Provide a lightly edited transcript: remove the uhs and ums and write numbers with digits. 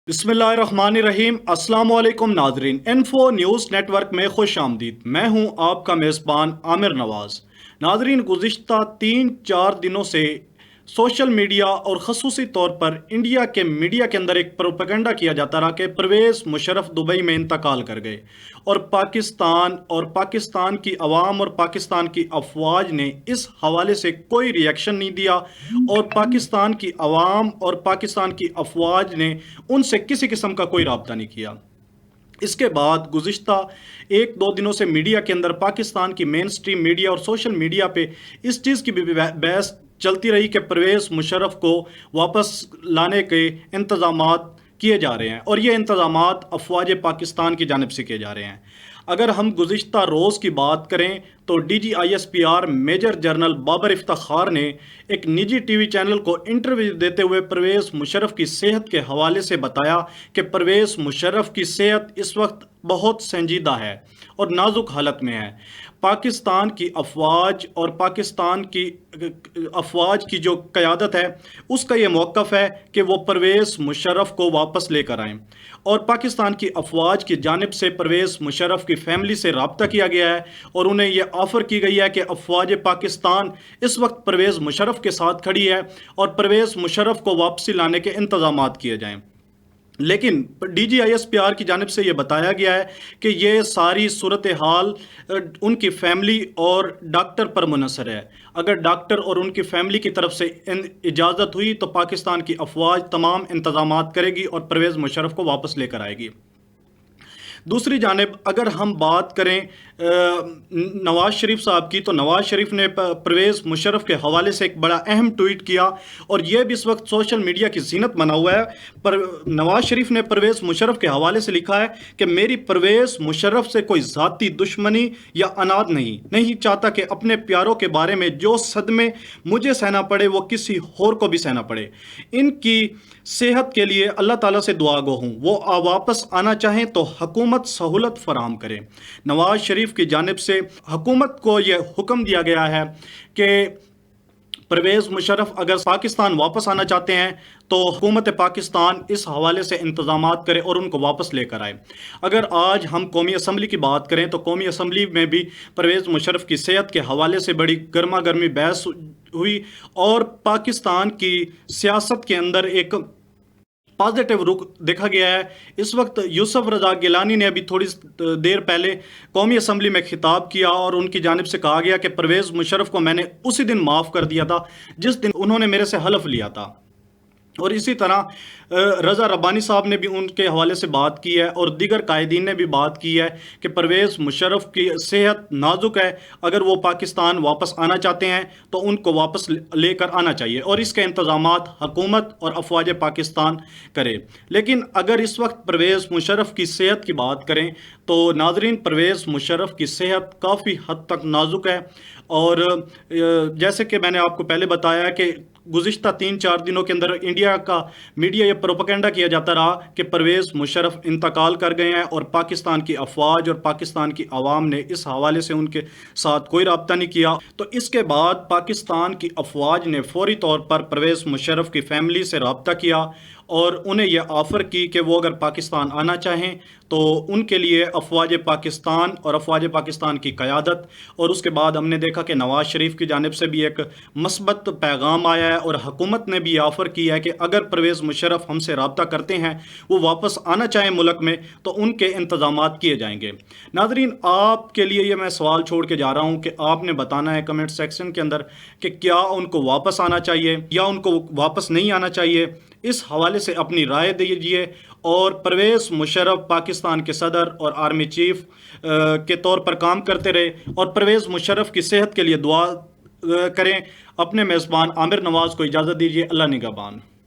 बिस्मिल्लाहिर्रहमानिर्रहीम। अस्सलाम वालेकुम नाजरीन, इन्फो न्यूज़ नेटवर्क में खुश आमदीद। मैं हूं आपका मेज़बान आमिर नवाज़। नाजरीन, गुज़िश्ता 3-4 दिनों से सोशल मीडिया और ख़ुसूसी तौर पर इंडिया के मीडिया के अंदर एक प्रोपेगेंडा किया जाता रहा कि परवेज़ मुशर्रफ दुबई में इंतकाल कर गए, और पाकिस्तान की अवाम और पाकिस्तान की अफवाज ने इस हवाले से कोई रिएक्शन नहीं दिया, और पाकिस्तान की अवाम और पाकिस्तान की अफवाज ने उनसे किसी किस्म का कोई रब्ता नहीं किया। इसके बाद गुज़िश्ता 1-2 दिनों से मीडिया के अंदर पाकिस्तान की मेन स्ट्रीम मीडिया और सोशल मीडिया पे इस चीज़ की भी बहस चलती रही कि परवेज़ मुशर्रफ को वापस लाने के इंतज़ामात किए जा रहे हैं, और ये इंतज़ामात अफवाज पाकिस्तान की जानिब से किए जा रहे हैं। अगर हम गुज़िश्ता रोज़ की बात करें तो DGISPR major general Babar Iftikhar ने एक निजी टीवी चैनल को इंटरव्यू देते हुए परवेज़ मुशर्रफ की सेहत के हवाले से बताया कि परवेज़ मुशर्रफ की सेहत इस वक्त बहुत संजीदा है और नाजुक हालत में है। पाकिस्तान की अफवाज और पाकिस्तान की अफवाज की जो क़यादत है उसका ये मौक़िफ़ है कि वो परवेज़ मुशर्रफ को वापस लेकर आएँ, और पाकिस्तान की अफवाज की जानिब से परवेज़ मुशर्रफ की फ़ैमिली से रब्ता किया गया है और उन्हें यह ऑफ़र की गई है कि अफवाज पाकिस्तान इस वक्त परवेज़ मुशर्रफ के साथ खड़ी है और परवेज़ मुशर्रफ को वापसी लाने के इंतज़ामात किए जाएँ। लेकिन DGISPR की जानिब से ये बताया गया है कि ये सारी सूरत हाल उनकी फ़ैमिली और डॉक्टर पर मुनहसर है। अगर डॉक्टर और उनकी फ़ैमिली की तरफ से इजाज़त हुई तो पाकिस्तान की अफवाज तमाम इंतज़ामात करेगी और परवेज़ मुशर्रफ को वापस लेकर आएगी। दूसरी जानिब अगर हम बात करें नवाज़ शरीफ साहब की, तो नवाज़ शरीफ ने परवेज़ मुशर्रफ के हवाले से एक बड़ा अहम ट्वीट किया, और यह भी इस वक्त सोशल मीडिया की ज़ीनत बना हुआ है। पर नवाज़ शरीफ ने परवेज़ मुशर्रफ के हवाले से लिखा है कि मेरी परवेज़ मुशर्रफ से कोई ज़ाती दुश्मनी या अनाद नहीं चाहता कि अपने प्यारों के बारे में जो सदमे मुझे सहना पड़े वो किसी और को भी सहना पड़े। इनकी सेहत के लिए अल्लाह ताला से दुआ गो हूँ, वो वापस आना चाहें तो हुकूमत सहूलत फराहम करे। नवाज़ शरीफ की जानिब से हुकूमत को यह हुक्म दिया गया है कि परवेज़ मुशर्रफ अगर पाकिस्तान वापस आना चाहते हैं तो हुकूमत पाकिस्तान इस हवाले से इंतज़ामात करे और उनको वापस लेकर आए। अगर आज हम कौमी असम्बली की बात करें तो कौमी असम्बली में भी परवेज़ मुशर्रफ की सेहत के हवाले से बड़ी गर्मा गर्मी बहस हुई, और पाकिस्तान की सियासत के अंदर एक पॉजिटिव रुख देखा गया है। इस वक्त यूसुफ रज़ा गिलानी ने अभी थोड़ी देर पहले कौमी असम्बली में खिताब किया और उनकी जानिब से कहा गया कि परवेज़ मुशर्रफ को मैंने उसी दिन माफ़ कर दिया था जिस दिन उन्होंने मेरे से हलफ लिया था। और इसी तरह रज़ा रब्बानी साहब ने भी उनके हवाले से बात की है, और दीगर कायदीन ने भी बात की है कि परवेज़ मुशर्रफ की सेहत नाजुक है। अगर वो पाकिस्तान वापस आना चाहते हैं तो उनको वापस लेकर आना चाहिए, और इसके इंतज़ामात हुकूमत और अफवाज पाकिस्तान करे। लेकिन अगर इस वक्त परवेज़ मुशर्रफ की सेहत की बात करें तो नाजरीन, परवेज़ मुशर्रफ की सेहत काफ़ी हद तक नाजुक है, और जैसे कि मैंने आपको पहले बताया कि गुज़िश्ता 3-4 दिनों के अंदर इंडिया का मीडिया ये प्रोपेगेंडा किया जाता रहा कि परवेज़ मुशर्रफ इंतकाल कर गए हैं, और पाकिस्तान की अफवाज और पाकिस्तान की आवाम ने इस हवाले से उनके साथ कोई रब्ता नहीं किया। तो इसके बाद पाकिस्तान की अफवाज ने फौरी तौर पर परवेज़ मुशर्रफ की फ़ैमिली से रब्ता किया और उन्हें यह ऑफ़र की कि वो अगर पाकिस्तान आना चाहें तो उनके लिए अफवाज पाकिस्तान और अफवाज पाकिस्तान की क़यादत, और उसके बाद हमने देखा कि नवाज़ शरीफ की जानिब से भी एक मस्बत पैगाम आया है, और हुकूमत ने भी ऑफ़र किया है कि अगर परवेज़ मुशर्रफ हमसे रब्ता करते हैं, वो वापस आना चाहें मुल्क में, तो उनके इंतज़ामात किए जाएंगे। नाज़रीन, आपके लिए ये मैं सवाल छोड़ के जा रहा हूँ कि आपने बताना है कमेंट सेक्शन के अंदर कि क्या उनको वापस आना चाहिए या उनको वापस नहीं आना चाहिए। इस हवाले से अपनी राय दीजिए, और परवेज़ मुशर्रफ पाकिस्तान के सदर और आर्मी चीफ के तौर पर काम करते रहे, और परवेज़ मुशर्रफ की सेहत के लिए दुआ करें। अपने मेज़बान आमिर नवाज़ को इजाज़त दीजिए। अल्लाह निगहबान।